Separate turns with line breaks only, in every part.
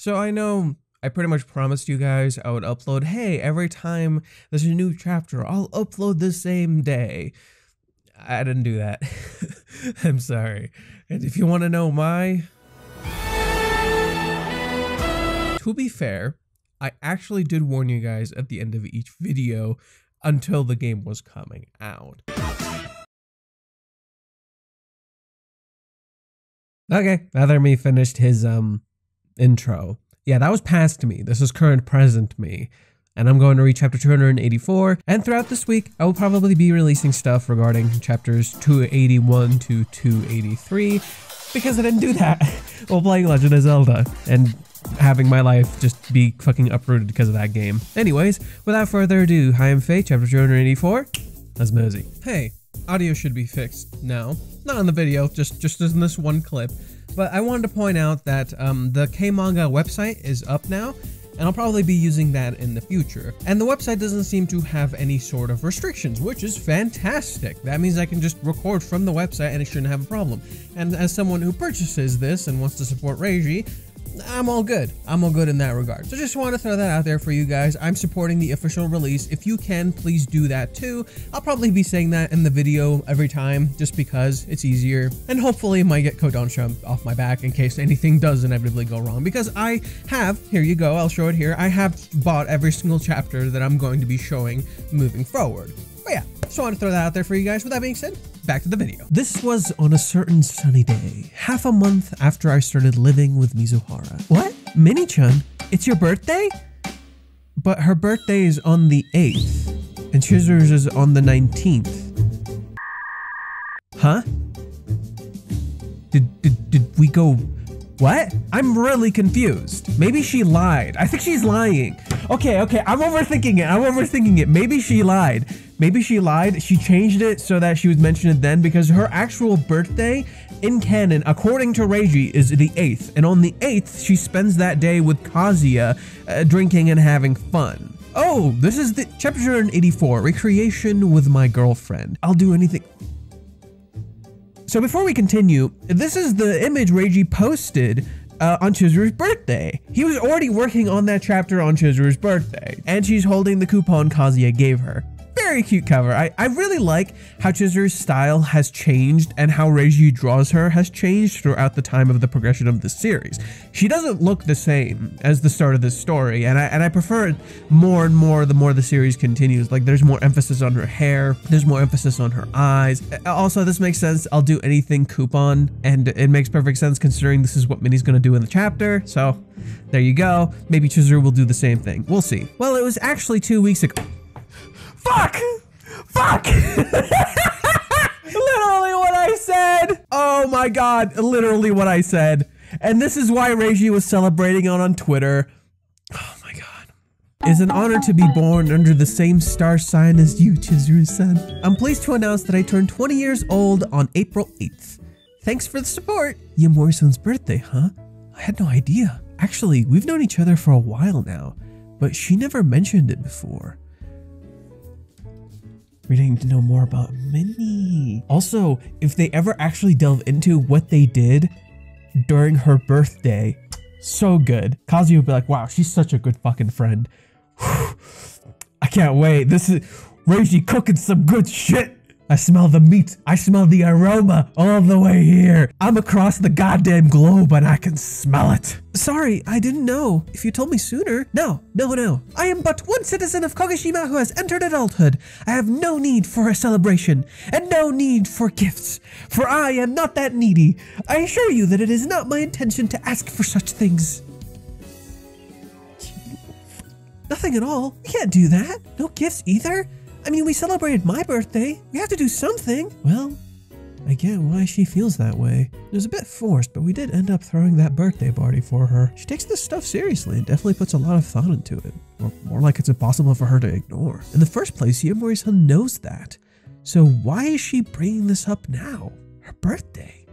So I know I pretty much promised you guys I would upload, hey, every time there's a new chapter, I'll upload the same day. I didn't do that. I'm sorry. And if you want to know why, to be fair, I actually did warn you guys at the end of each video until the game was coming out. Okay, Other Me finished his intro. Yeah, that was past me. This is current present me. And I'm going to read chapter 284. And throughout this week, I will probably be releasing stuff regarding chapters 281 to 283 because I didn't do that while playing Legend of Zelda and having my life just be fucking uprooted because of that game. Anyways, without further ado, I am Fate, chapter 284. Let's mosey. Hey, audio should be fixed now. Not in the video, just in this one clip. But I wanted to point out that the K-Manga website is up now, and I'll probably be using that in the future. And the website doesn't seem to have any sort of restrictions, which is fantastic. That means I can just record from the website and it shouldn't have a problem. And as someone who purchases this and wants to support Reiji, I'm all good. I'm all good in that regard. So just want to throw that out there for you guys. I'm supporting the official release. If you can, please do that too. I'll probably be saying that in the video every time just because it's easier. And hopefully it might get Kodansha off my back in case anything does inevitably go wrong. Because I have, here you go, I'll show it here. I have bought every single chapter that I'm going to be showing moving forward. But yeah, just want to throw that out there for you guys. With that being said, back to the video. This was on a certain sunny day, half a month after I started living with Mizuhara. What? Mini-chan, it's your birthday? But her birthday is on the 8th, and Chizuru's is on the 19th. Huh? Did we go... What? I'm really confused. Maybe she lied. I think she's lying. Okay, I'm overthinking it. Maybe she lied. She changed it so that she was mentioned then because her actual birthday in canon, according to Reiji, is the 8th. And on the 8th, she spends that day with Kazuya, drinking and having fun. Oh, this is the chapter 284, Recreation with My Girlfriend. I'll do anything. So before we continue, this is the image Reiji posted on Chizuru's birthday. He was already working on that chapter on Chizuru's birthday, and she's holding the coupon Kazuya gave her. Very cute cover. I really like how Chizuru's style has changed and how Reiji draws her has changed throughout the time of the progression of the series. She doesn't look the same as the start of this story, and I prefer it more and more the more the series continues. Like, there's more emphasis on her hair, there's more emphasis on her eyes. Also, this makes sense. I'll do anything coupon, and it makes perfect sense considering this is what Minnie's gonna do in the chapter, so there you go. Maybe Chizuru will do the same thing. We'll see. Well, it was actually 2 weeks ago. Fuck! Literally what I said! Oh my god, literally what I said. And this is why Reiji was celebrating on Twitter. Oh my god. It's an honor to be born under the same star sign as you, Chizuru-san. I'm pleased to announce that I turned 20 years old on April 8th. Thanks for the support. Yamori-san's birthday, huh? I had no idea. Actually, we've known each other for a while now, but she never mentioned it before. We're getting to know more about Minnie. Also, if they ever actually delve into what they did during her birthday, so good. Kazuya will be like, wow, she's such a good fucking friend. I can't wait. This is Reiji cooking some good shit. I smell the meat. I smell the aroma all the way here. I'm across the goddamn globe and I can smell it. Sorry, I didn't know. If you told me sooner. No. I am but one citizen of Kagoshima who has entered adulthood. I have no need for a celebration and no need for gifts, for I am not that needy. I assure you that it is not my intention to ask for such things. Nothing at all. We can't do that. No gifts either. I mean, we celebrated my birthday. We have to do something. Well, I get why she feels that way. It was a bit forced, but we did end up throwing that birthday party for her. She takes this stuff seriously and definitely puts a lot of thought into it. Or more like it's impossible for her to ignore. In the first place, Yamori-san knows that. So why is she bringing this up now? Her birthday.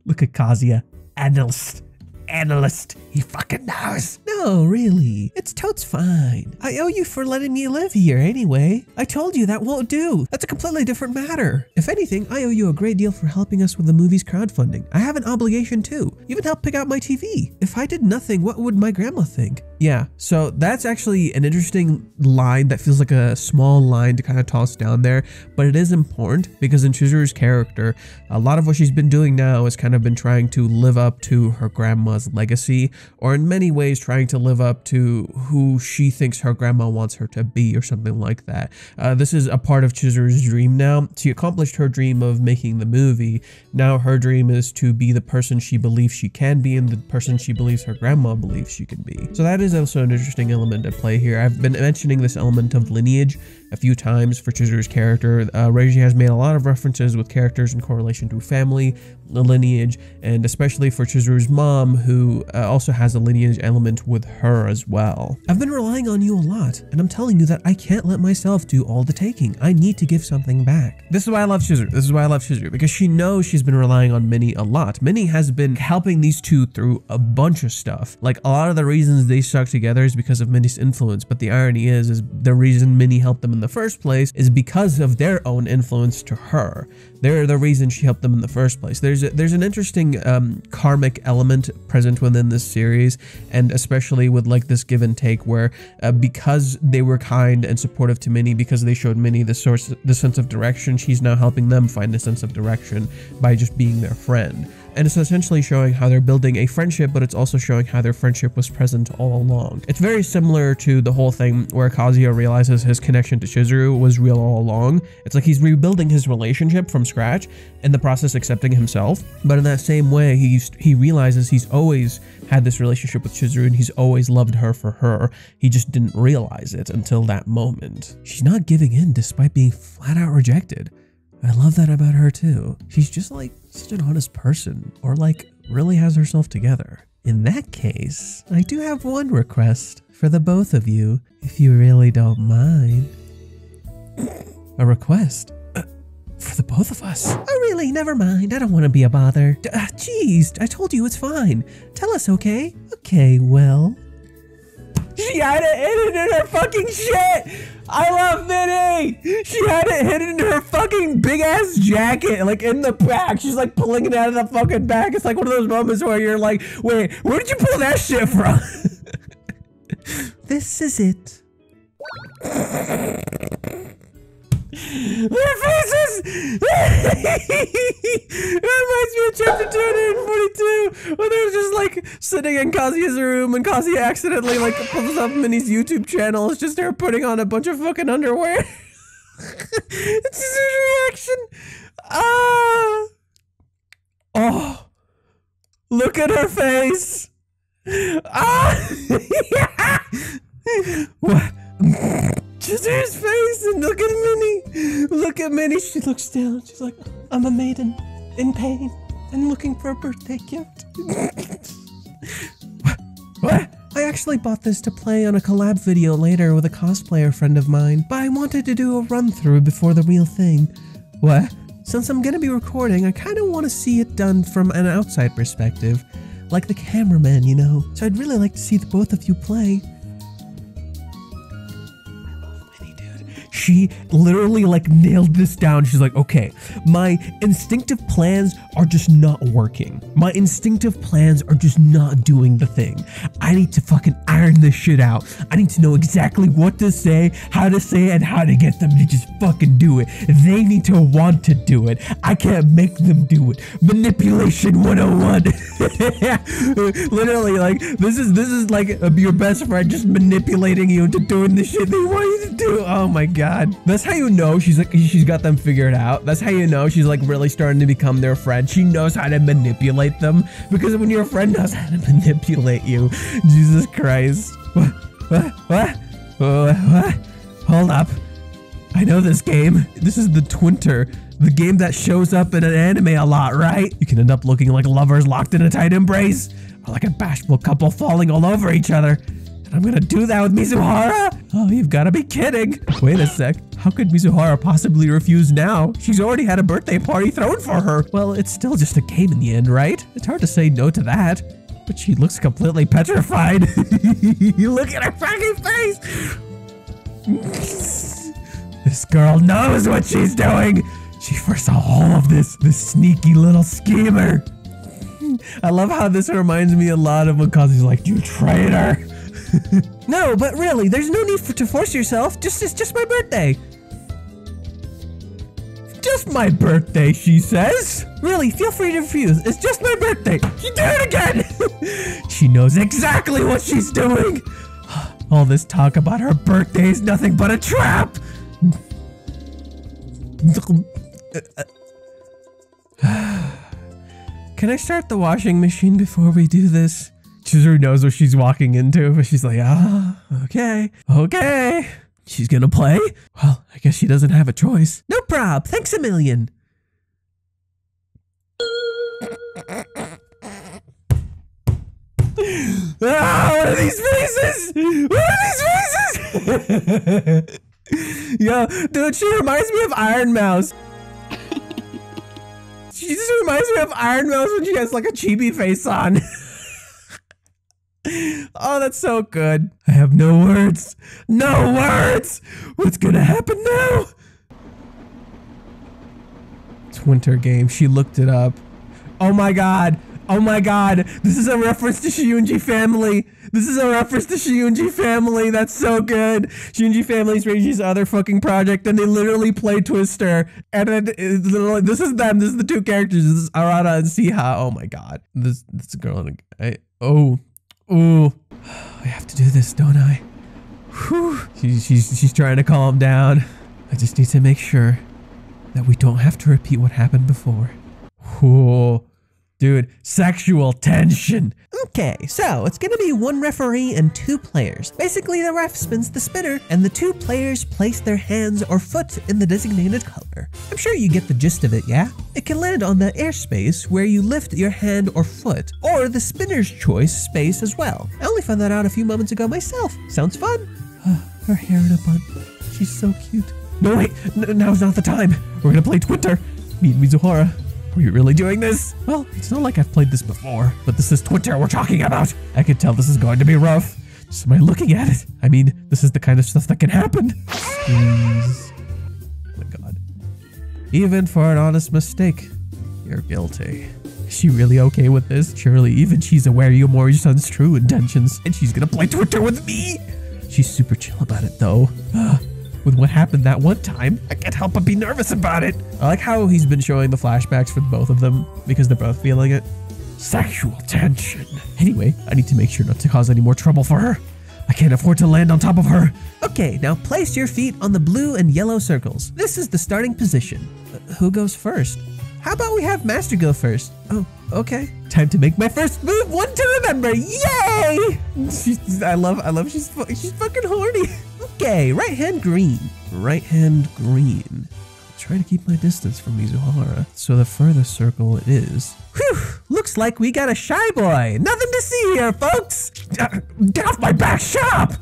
Look at Kazuya. Analyst. analyst. He fucking knows. No, really. It's totes fine. I owe you for letting me live here anyway. I told you that won't do. That's a completely different matter. If anything, I owe you a great deal for helping us with the movie's crowdfunding. I have an obligation too. You even helped pick out my TV. If I did nothing, what would my grandma think? Yeah, so that's actually an interesting line that feels like a small line to kind of toss down there, but it is important because in Chizuru's character, a lot of what she's been doing now has kind of been trying to live up to her grandma's legacy, or in many ways trying to live up to who she thinks her grandma wants her to be or something like that. This is a part of Chizuru's dream now. She accomplished her dream of making the movie. Now her dream is to be the person she believes she can be and the person she believes her grandma believes she can be. So that is also an interesting element at play here. I've been mentioning this element of lineage a few times for Chizuru's character. Reiji has made a lot of references with characters in correlation to family, lineage, and especially for Chizuru's mom, who also has a lineage element with her as well. I've been relying on you a lot, and I'm telling you that I can't let myself do all the taking. I need to give something back. This is why I love Chizuru. This is why I love Chizuru, because she knows she's been relying on Minnie a lot. Minnie has been helping these two through a bunch of stuff. Like, a lot of the reasons they stuck together is because of Minnie's influence, but the irony is the reason Minnie helped them in the first place is because of their own influence to her. They're the reason she helped them in the first place. There's an interesting karmic element present within this series, and especially with like this give and take where because they were kind and supportive to Minnie, because they showed Minnie the sense of direction, she's now helping them find a sense of direction by just being their friend. And it's essentially showing how they're building a friendship, but it's also showing how their friendship was present all along. It's very similar to the whole thing where Kazuya realizes his connection to Chizuru was real all along. It's like he's rebuilding his relationship from scratch, in the process accepting himself. But in that same way, he realizes he's always had this relationship with Chizuru and he's always loved her for her. He just didn't realize it until that moment. She's not giving in despite being flat out rejected. I love that about her too. She's just like such an honest person, or like really has herself together. In that case, I do have one request for the both of you, if you really don't mind. A request? For the both of us? Oh really, never mind, I don't want to be a bother. Jeez, I told you it's fine. Tell us, okay? Okay, well. She had it hidden in her fucking shit! I love Minnie! She had it hidden in her fucking big ass jacket, like in the back. She's like pulling it out of the fucking back. It's like one of those moments where you're like, wait, where did you pull that shit from? This is it. Their faces! It reminds me of chapter 242, where they're just like sitting in Kazuya's room and Kazuya accidentally like pulls up Minnie's YouTube channel. It's just her putting on a bunch of fucking underwear. It's just her reaction. Oh, look at her face. What? Just his face, and look at Minnie. Look at Minnie. She looks down. She's like, I'm a maiden in pain and looking for a birthday gift. What? I actually bought this to play on a collab video later with a cosplayer friend of mine, but I wanted to do a run through before the real thing. What? Since I'm gonna be recording, I kind of want to see it done from an outside perspective, like the cameraman, you know. So I'd really like to see the both of you play. She literally like nailed this down. She's like, okay, my instinctive plans are just not working. My instinctive plans are just not doing the thing. I need to fucking iron this shit out. I need to know exactly what to say, how to say it, and how to get them to just fucking do it. They need to want to do it. I can't make them do it. Manipulation 101. Literally, like, this is like your best friend just manipulating you into doing the shit they want you to do. Oh my god. That's how you know she's got them figured out. That's how you know she's like really starting to become their friend. She knows how to manipulate them, because when your friend knows how to manipulate you, Jesus Christ. What? Hold up. I know this game. This is the Twinter, the game that shows up in an anime a lot, right? You can end up looking like lovers locked in a tight embrace, or like a bashful couple falling all over each other. I'm gonna do that with Mizuhara? Oh, you've gotta be kidding. Wait a sec. How could Mizuhara possibly refuse now? She's already had a birthday party thrown for her. Well, it's still just a game in the end, right? It's hard to say no to that. But she looks completely petrified. You look at her fucking face. This girl knows what she's doing. She foresaw all of this sneaky little schemer. I love how this reminds me a lot of when Kazu's like, you traitor. No, but really, there's no need to force yourself. It's just my birthday. Just my birthday, she says. Really, feel free to refuse. It's just my birthday. She did it again. She knows exactly what she's doing. All this talk about her birthday is nothing but a trap. Can I start the washing machine before we do this? Chizuru knows what she's walking into, but she's like, okay. She's gonna play? Well, I guess she doesn't have a choice. No prob, thanks a million. What are these faces? Yo, dude, she reminds me of Iron Mouse. She just reminds me of Iron Mouse when she has like a chibi face on. Oh, that's so good. I have no words. No words! What's gonna happen now? It's Winter Game. She looked it up. Oh my god. Oh my god. This is a reference to Shiunji Family. This is a reference to Shiunji Family. That's so good. Shiunji Family is Reiji's other fucking project, and they literally play Twister. And then this is them. This is the two characters. This is Arata and Siha. Oh my god. This girl. Oh, I have to do this, don't I? Whew. She's trying to calm down. I just need to make sure that we don't have to repeat what happened before. Whoa. Dude, sexual tension. Okay, so it's gonna be one referee and two players. Basically, the ref spins the spinner, and the two players place their hands or foot in the designated color. I'm sure you get the gist of it, yeah? It can land on the airspace where you lift your hand or foot, or the spinner's choice space as well. I only found that out a few moments ago myself. Sounds fun? Her hair in a bun. She's so cute. No, wait, now's not the time. We're gonna play Twitter. Meet Mizuhara. Are you really doing this? Well, it's not like I've played this before, but this is Twitter we're talking about. I can tell this is going to be rough. Just by looking at it. I mean, this is the kind of stuff that can happen. Please. Oh my god. Even for an honest mistake, you're guilty. Is she really okay with this? Surely even she's aware Yomori-san's true intentions, and she's gonna play Twitter with me. She's super chill about it though. With what happened that one time, I can't help but be nervous about it. I like how he's been showing the flashbacks for both of them because they're both feeling it. Sexual tension. Anyway, I need to make sure not to cause any more trouble for her. I can't afford to land on top of her. Okay, now place your feet on the blue and yellow circles. This is the starting position. Who goes first? How about we have Master go first? Oh, okay. Time to make my first move. One to remember. Yay! I love. She's fucking horny. Okay, right hand green. Right hand green. I'll try to keep my distance from Mizuhara, so the furthest circle it is. Whew! Looks like we got a shy boy. Nothing to see here, folks. Get off my back! Shut up!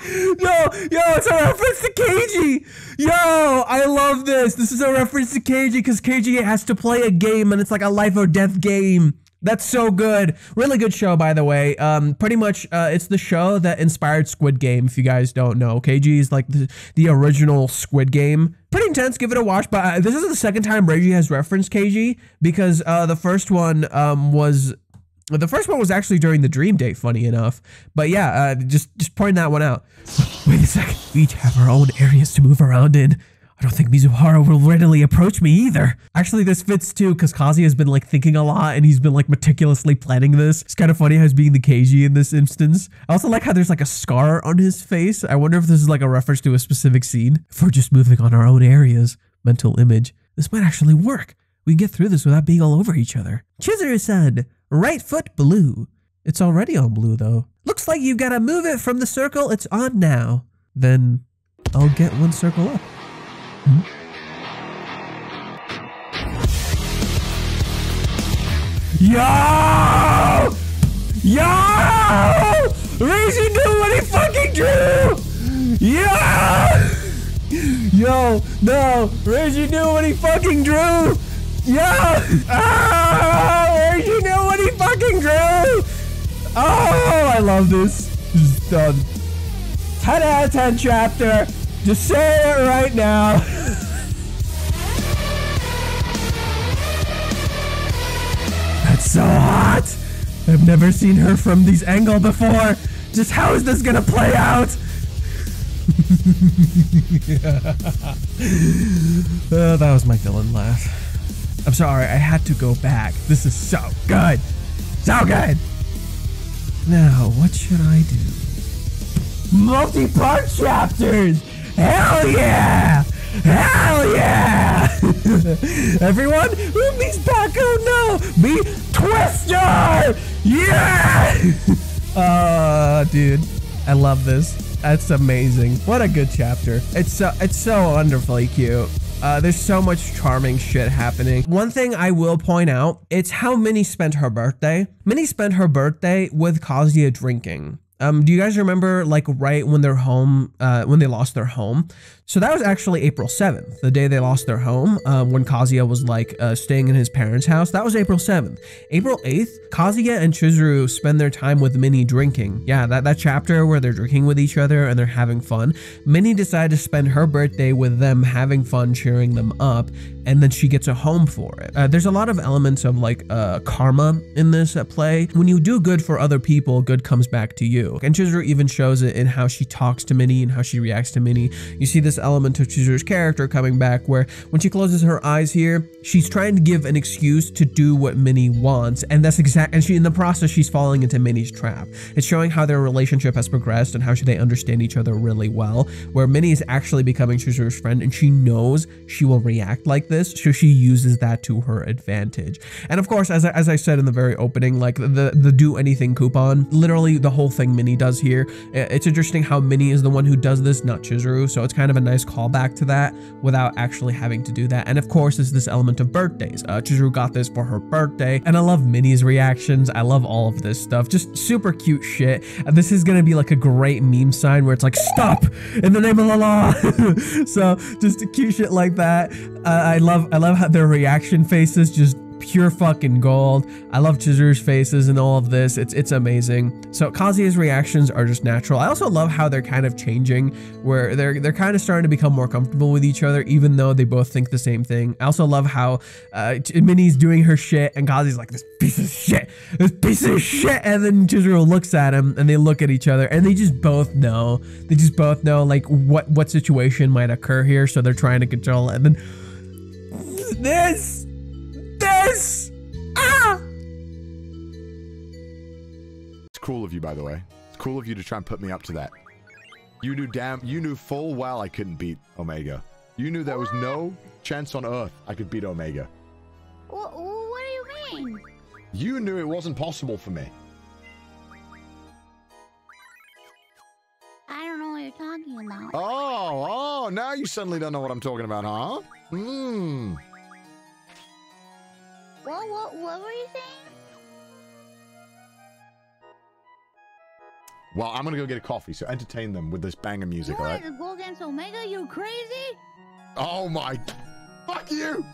Yo, it's a reference to Keiji. Yo, I love this. This is a reference to Keiji because Keiji has to play a game and it's like a life or death game. That's so good. Really good show, by the way. Pretty much, it's the show that inspired Squid Game, if you guys don't know. KG is like the original Squid Game. Pretty intense, give it a watch, but this is the second time Reiji has referenced KG because the first one was actually during the Dream Date, funny enough. But yeah, just pointing that one out. Wait a second. We each have our own areas to move around in. I don't think Mizuhara will readily approach me either. Actually, this fits too, because Kazi has been like thinking a lot and he's been like meticulously planning this. It's kind of funny how he's being the KG in this instance. I also like how there's like a scar on his face. I wonder if this is like a reference to a specific scene. If we're just moving on our own areas, mental image, this might actually work. We can get through this without being all over each other. Chizuru-san, right foot blue. It's already on blue though. Looks like you've got to move it from the circle it's on now. Then I'll get one circle up. Yo! Reiji knew what he fucking drew! Yo! No! Reiji knew what he fucking drew! Yeah! Oh, where'd you know what he fucking drew? Oh, I love this. Just done. 10 out of 10 chapter. Just say it right now. That's so hot. I've never seen her from this angle before. Just how is this gonna play out? Oh, that was my villain laugh. I'm sorry, I had to go back. This is so good. So good. Now, what should I do? Multi-part chapters! Hell yeah! Hell yeah! Everyone, me's back. Oh no! Me, Twister! Yeah! Dude, I love this. That's amazing. What a good chapter. It's so wonderfully cute. There's so much charming shit happening. One thing I will point out, it's how Minnie spent her birthday. Minnie spent her birthday with Kazuya drinking. Do you guys remember, like, right when they're home, when they lost their home? So that was actually April 7th, the day they lost their home, when Kazuya was, like, staying in his parents' house. That was April 7th. April 8th, Kazuya and Chizuru spend their time with Minnie drinking. Yeah, that chapter where they're drinking with each other and they're having fun. Minnie decided to spend her birthday with them having fun, cheering them up, and then she gets a home for it. There's a lot of elements of, like, karma in this play. When you do good for other people, good comes back to you. And Chizuru even shows it in how she talks to Minnie and how she reacts to Minnie. You see this element of Chizuru's character coming back where when she closes her eyes here, she's trying to give an excuse to do what Minnie wants, and that's and in the process, she's falling into Minnie's trap. It's showing how their relationship has progressed and how they understand each other really well, where Minnie is actually becoming Chizuru's friend and she knows she will react like this, so she uses that to her advantage. And of course, as I said in the very opening, like the do anything coupon, literally the whole thing Minnie does here. It's interesting how Minnie is the one who does this, not Chizuru, so it's kind of a nice callback to that without actually having to do that. And of course, it's this element of birthdays. Chizuru got this for her birthday, and I love Minnie's reactions. I love all of this stuff. Just super cute shit. This is gonna be like a great meme sign where it's like, stop in the name of the law. So just cute shit like that. I love how their reaction faces just pure fucking gold. I love Chizuru's faces and all of this. It's amazing. So Kazuya's reactions are just natural. I also love how they're kind of changing, where they're kind of starting to become more comfortable with each other, even though they both think the same thing. I also love how Minnie's doing her shit and Kazuya's like, this piece of shit, and then Chizuru looks at him and they look at each other and they just both know. They just both know like what situation might occur here, so they're trying to control it. And then this.
It's cool of you, by the way. It's cool of you to try and put me up to that. You knew full well I couldn't beat Omega. You knew there was no chance on Earth I could beat Omega.
What do you mean?
You knew it wasn't possible for me.
I don't know what you're talking about.
Oh, now you suddenly don't know what I'm talking about, huh?
What were you saying?
Well, I'm gonna go get a coffee, so entertain them with this banger music,
You
alright?
wanted to go against Omega? You crazy?
Oh my... Fuck you!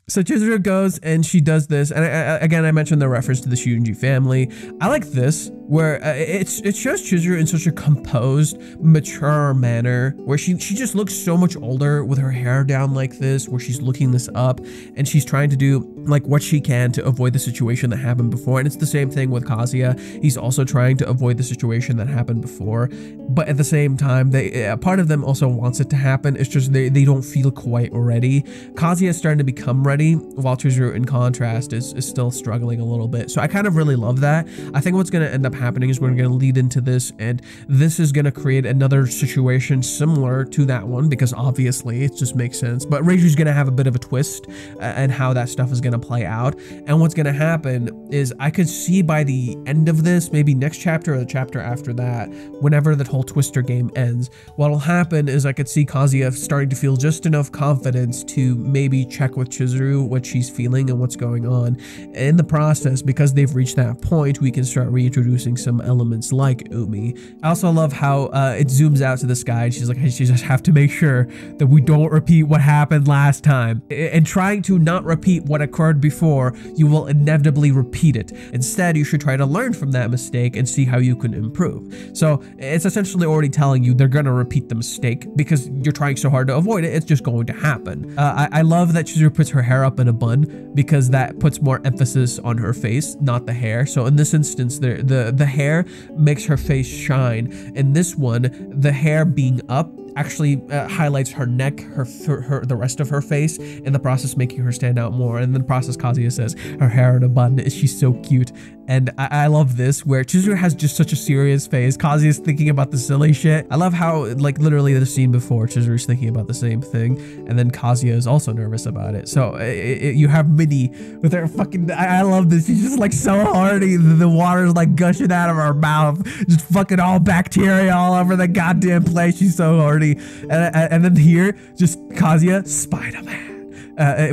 So Chizuru goes and she does this, and again I mentioned the reference to the Shunji family. I like this, where it shows Chizuru in such a composed, mature manner, where she just looks so much older with her hair down like this, where she's looking this up, and she's trying to do like what she can to avoid the situation that happened before. And it's the same thing with Kazuya. He's also trying to avoid the situation that happened before, but at the same time, a part of them also wants it to happen. It's just they don't feel quite ready. Kazuya is starting to become ready, while Chizuru, in contrast, is still struggling a little bit. So I kind of really love that. I think what's going to end up happening is we're going to lead into this, and this is going to create another situation similar to that one, because obviously it just makes sense. But Reiju's going to have a bit of a twist and how that stuff is going to play out. And what's going to happen is I could see by the end of this, maybe next chapter or the chapter after that, whenever that whole Twister game ends, what'll happen is I could see Kazuya starting to feel just enough confidence to maybe check with Chizuru what she's feeling and what's going on. In the process, because they've reached that point, we can start reintroducing introducing some elements like Umi. I also love how it zooms out to the sky and she's like, hey, she just have to make sure that we don't repeat what happened last time. And trying to not repeat what occurred before, you will inevitably repeat it. Instead, you should try to learn from that mistake and see how you can improve. So it's essentially already telling you they're gonna repeat the mistake because you're trying so hard to avoid it. It's just going to happen. I love that Chizuru puts her hair up in a bun because that puts more emphasis on her face, not the hair. So in this instance, the hair makes her face shine. In this one, the hair being up actually highlights her neck, the rest of her face, in the process making her stand out more. And then the process, Kazuya says her hair in a bun, she's so cute. And I love this where Chizuru has just such a serious face. Kazuya's thinking about the silly shit. I love how, like, literally the scene before, Chizuru's thinking about the same thing, and then Kazuya is also nervous about it. So you have Minnie with her fucking, I love this. She's just like so hardy. The water's like gushing out of her mouth, just fucking all bacteria all over the goddamn place. She's so hardy. And then here, just Kazuya, Spider-Man.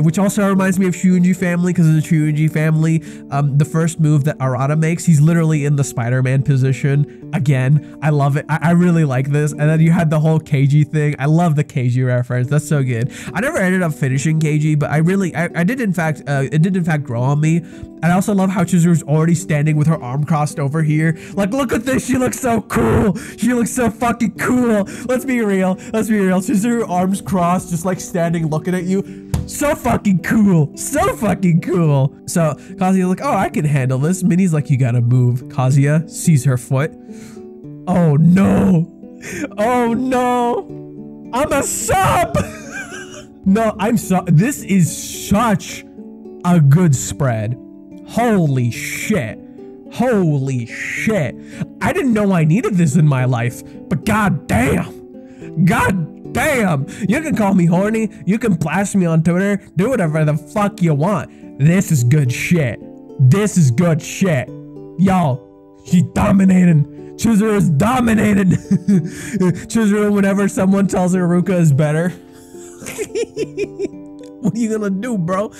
Which also reminds me of Shuunji family, because in the Shuunji family, the first move that Arata makes, he's literally in the Spider-Man position. Again, I love it. I really like this. And then you had the whole Keiji thing. I love the Keiji reference. That's so good. I never ended up finishing Keiji, but I did in fact, it did in fact grow on me. And I also love how Chizuru's already standing with her arm crossed over here. Like, look at this. She looks so cool. She looks so fucking cool. Let's be real. Let's be real. Chizuru, arms crossed, just like standing, looking at you. So fucking cool. So fucking cool. So Kazuya's like, oh, I can handle this. Minnie's like, you gotta move. Kazuya sees her foot. Oh no. Oh no. I'm a sub. No, I'm so. This is such a good spread. Holy shit. Holy shit. I didn't know I needed this in my life, but god damn. God damn. You can call me horny. You can blast me on Twitter. Do whatever the fuck you want. This is good shit. This is good shit. Yo, she's dominating. Chizuru is dominated. Chizuru, whenever someone tells her Ruka is better. What are you gonna do, bro?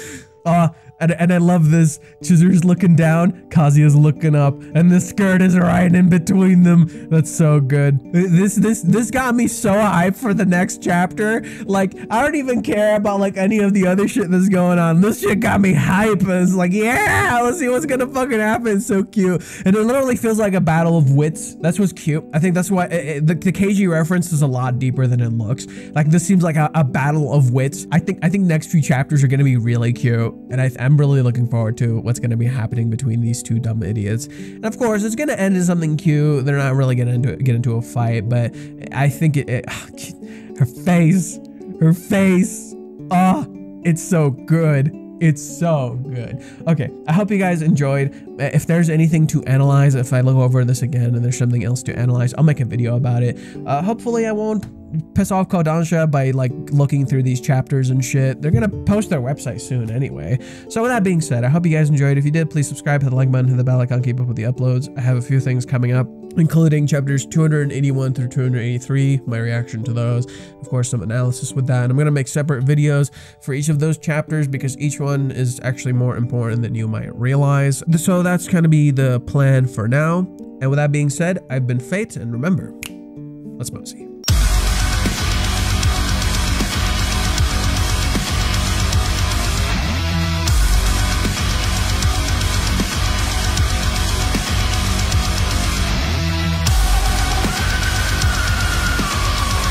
And I love this. Chizuru's looking down, Kazuya's looking up, and the skirt is right in between them. That's so good. This got me so hyped for the next chapter. Like, I don't even care about like any of the other shit that's going on. This shit got me hyped. It's like, yeah, let's see what's gonna fucking happen. It's so cute. And it literally feels like a battle of wits. That's what's cute. I think that's why the Keiji reference is a lot deeper than it looks. Like, this seems like a battle of wits. I think next few chapters are gonna be really cute, and I'm really looking forward to what's going to be happening between these two dumb idiots. And of course, it's going to end in something cute. They're not really going to get into a fight, but I think her face, oh, it's so good. It's so good. Okay, I hope you guys enjoyed. If there's anything to analyze, if I look over this again and there's something else to analyze, I'll make a video about it. Hopefully I won't piss off Kodansha by like looking through these chapters and shit. They're gonna post their website soon anyway. So with that being said, I hope you guys enjoyed. If you did, please subscribe, hit the like button, hit the bell icon, keep up with the uploads. I have a few things coming up, including chapters 281 through 283, my reaction to those, of course some analysis with that, and I'm gonna make separate videos for each of those chapters because each one is actually more important than you might realize. So that's gonna be the plan for now. And with that being said, I've been Fate, and remember, let's mosey.